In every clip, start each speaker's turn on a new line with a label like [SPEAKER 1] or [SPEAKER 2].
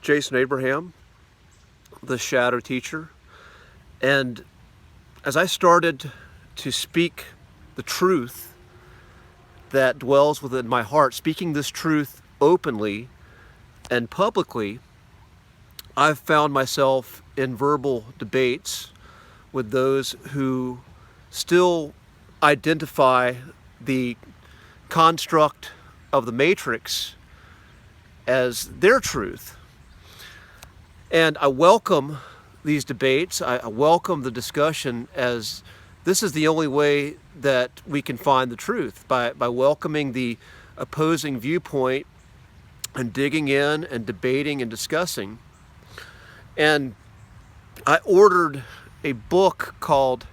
[SPEAKER 1] Jason Abraham, the Shadow Teacher, and as I started to speak the truth that dwells within my heart, speaking this truth openly and publicly, I've found myself in verbal debates with those who still identify the construct of the Matrix as their truth. And I welcome these debates. I welcome the discussion, as this is the only way that we can find the truth, by welcoming the opposing viewpoint and digging in and debating and discussing. And I ordered a book called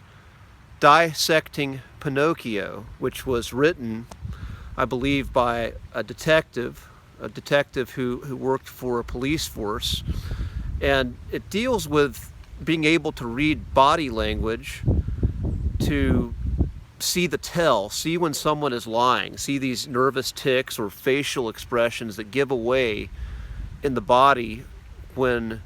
[SPEAKER 1] Dissecting Pinocchio, which was written, I believe, by a detective who worked for a police force. And it deals with being able to read body language, to see the tell, see when someone is lying, see these nervous tics or facial expressions that give away in the body when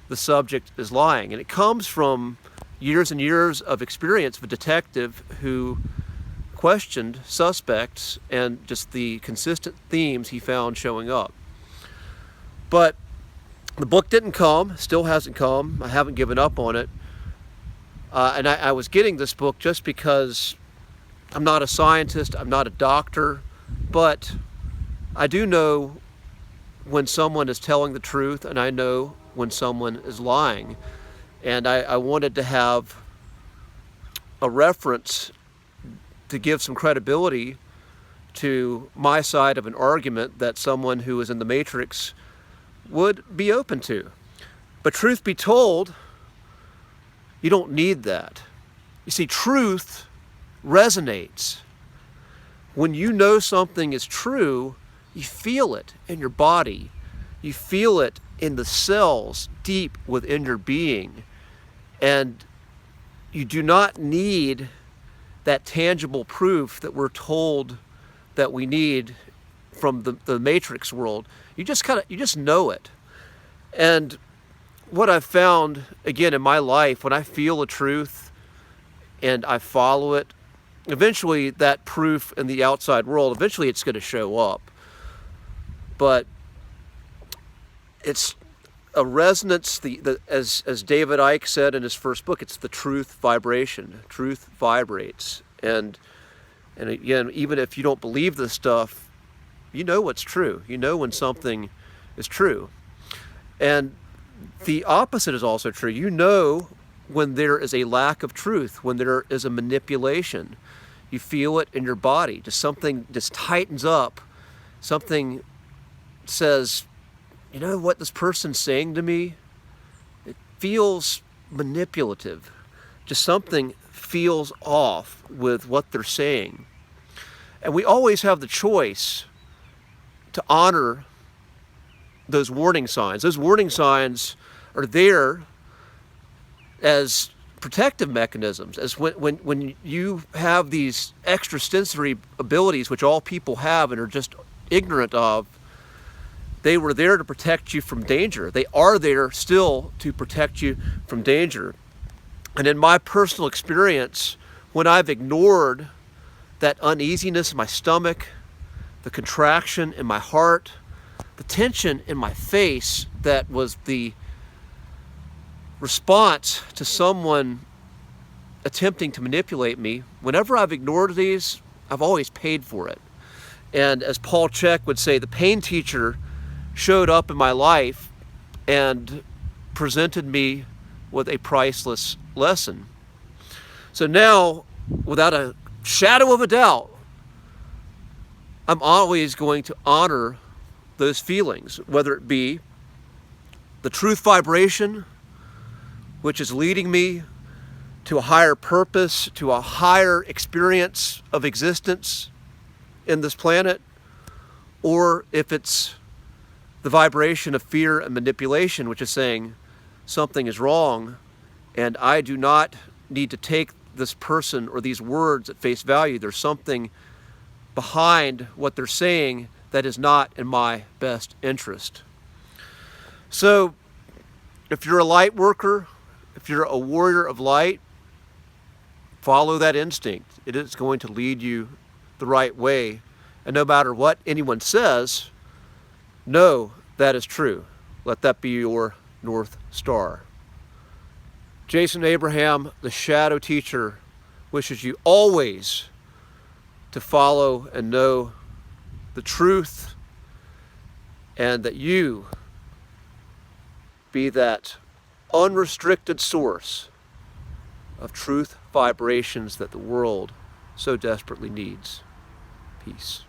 [SPEAKER 1] the subject is lying. And it comes from years and years of experience of a detective who questioned suspects and just the consistent themes he found showing up. But the book didn't come, still hasn't come. I haven't given up on it. And I was getting this book just because I'm not a scientist, I'm not a doctor, but I do know when someone is telling the truth, and I know when someone is lying. And I wanted to have a reference to give some credibility to my side of an argument that someone who is in the Matrix would be open to. But truth be told, you don't need that. You see, truth resonates. When you know something is true, you feel it in your body. You feel it in the cells deep within your being. And you do not need that tangible proof that we're told that we need from the Matrix world. You just know it. And what I've found, again, in my life, when I feel the truth and I follow it, eventually that proof in the outside world, eventually it's going to show up. But it's a resonance, as David Icke said in his first book, it's the truth vibration. Truth vibrates. And again, even if you don't believe this stuff, you know what's true. You know when something is true. And the opposite is also true. You know when there is a lack of truth, when there is a manipulation. You feel it in your body. Just something just tightens up. Something says, you know what this person's saying to me? It feels manipulative. Just something feels off with what they're saying. And we always have the choice to honor those warning signs. Those warning signs are there as protective mechanisms, as when you have these extrasensory abilities, which all people have and are just ignorant of. They were there to protect you from danger. They are there still to protect you from danger. And in my personal experience, when I've ignored that uneasiness in my stomach, the contraction in my heart, the tension in my face that was the response to someone attempting to manipulate me, whenever I've ignored these, I've always paid for it. And as Paul Chek would say, the pain teacher showed up in my life and presented me with a priceless lesson. So now, without a shadow of a doubt, I'm always going to honor those feelings, whether it be the truth vibration, which is leading me to a higher purpose, to a higher experience of existence in this planet, or if it's the vibration of fear and manipulation, which is saying something is wrong and I do not need to take this person or these words at face value. There's something behind what they're saying that is not in my best interest. So if you're a light worker, if you're a warrior of light, follow that instinct. It is going to lead you the right way. And no matter what anyone says, know that is true. Let that be your North Star. Jason Abraham, the Shadow Teacher, wishes you always to follow and know the truth, and that you be that unrestricted source of truth vibrations that the world so desperately needs. Peace.